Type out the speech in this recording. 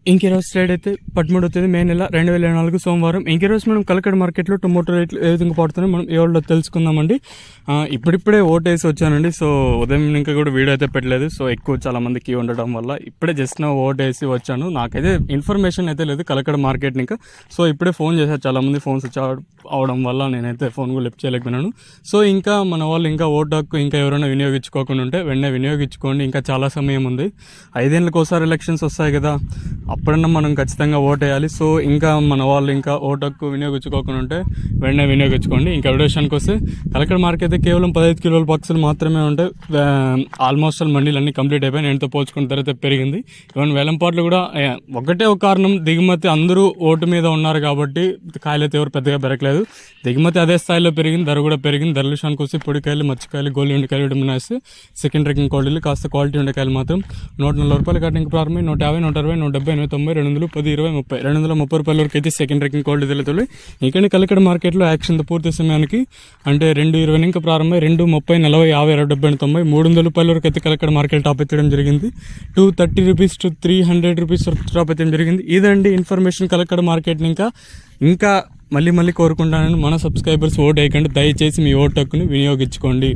ఇంకే రోజు ట్రేడ్ అయితే 13 మే నెల 2024 సోమవారం. ఇంకే రోజు మనం కలకడ మార్కెట్లో టొమాటో రేట్లు ఏ విధంగా పడుతున్నాయి మనం ఎవరిలో తెలుసుకుందామండి. ఇప్పుడిప్పుడే ఓటేసి వచ్చానండి. సో ఉదయం ఇంకా కూడా వీడియో అయితే పెట్టలేదు. సో ఎక్కువ చాలా మందికి ఉండడం వల్ల ఇప్పుడే జస్ట్ ఓటేసి వచ్చాను. నాకైతే ఇన్ఫర్మేషన్ అయితే లేదు కలకడ మార్కెట్ ఇంకా. సో ఇప్పుడే ఫోన్ చేశారు చాలా మంది, ఫోన్స్ వచ్చి అవడం వల్ల నేనైతే ఫోన్ కూడా లిఫ్ట్ చేయలేకపోయినాను. సో ఇంకా మన వాళ్ళు ఇంకా ఓటు హక్కు ఇంకా ఎవరైనా వినియోగించుకోకుండా ఉంటే వెంటనే వినియోగించుకోండి. ఇంకా చాలా సమయం ఉంది. 5 ఏళ్ళకి ఒకసారి ఎలక్షన్స్ వస్తాయి కదా, అప్పుడన్నా మనం ఖచ్చితంగా ఓటు వేయాలి. సో ఇంకా మన వాళ్ళు ఇంకా ఓటు హక్కు వినియోగించుకోకుండా ఉంటే వెంటనే వినియోగించుకోండి. ఇంకా విషయానికి వస్తే కలకడ మార్కెట్ అయితే కేవలం 15 కిలోల పక్షులు మాత్రమే ఉంటాయి. ఆల్మోస్ట్ మండీలు అన్నీ కంప్లీట్ అయిపోయి నేనుతో పోల్చుకున్న తర్వాత పెరిగింది. ఈవెన్ వేలంపాట్లు కూడా ఒకటే ఒక కారణం, దిగుమతి అందరూ ఓటు మీద ఉన్నారు కాబట్టి కాయలు అయితే ఎవరు పెద్దగా పెరగలేదు. దిగుమతి అదే స్థాయిలో పెరిగింది, ధర కూడా పెరిగింది. ధరల విషయానికి వస్తే పొడికాయలు, మచ్చికాయలు, గోలి ఉండకాయలు విటమినాయిస్తే సెకండ్ రేకింగ్ క్వాలిటీలు, కాస్త క్వాలిటీ ఉండకాయలు మాత్రం 140 రూపాయలు కటింగ్ ప్రారంభం 150, 160, 170, 190, 200, 10, 20, 30, 230 రూపాయల వరకు అయితే సెకండ్ రేకింగ్ క్వాలిటీ తెలుతుంది. ఇక్కడ కలకడ మార్కెట్లో యాక్షన్ పూర్తి సమయానికి అంటే 2:20 ఇంకా ప్రారంభమై 2:30, 40, 50, 60, 70, 90, 300 రూపాయల వరకు అయితే కలకడ మార్కెట్ టాప్ ఎత్తడం జరిగింది. 230 రూపీస్ to 300 రూపీస్ టాప్ ఎత్తడం జరిగింది. ఇదండి ఇన్ఫర్మేషన్ కలకడ మార్కెట్ని. ఇంకా మళ్ళీ కోరుకుంటానని మన సబ్స్క్రైబర్స్ ఓటు వేయకండి, దయచేసి మీ ఓటు హక్కుని వినియోగించుకోండి.